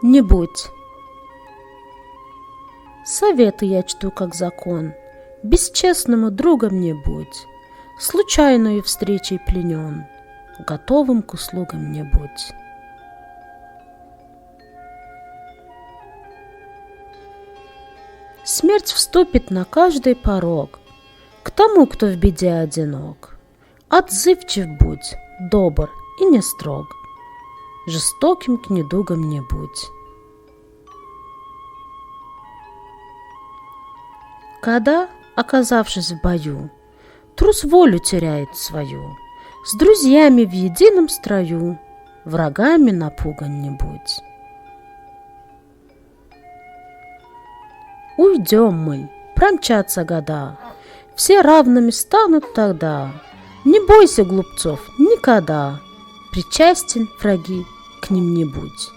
не будь. Советы я чту как закон, бесчестному другом не будь, случайную встречей пленен, готовым к услугам не будь. Смерть вступит на каждый порог к тому, кто в беде одинок. Отзывчив будь, добр и не строг, жестоким к недугам не будь. Когда, оказавшись в бою, трус волю теряет свою, с друзьями в едином строю, врагами напуган не будь. Уйдем мы, промчатся года, все равными станут тогда. Не бойся глупцов никогда, причастен, враги, к ним не будь.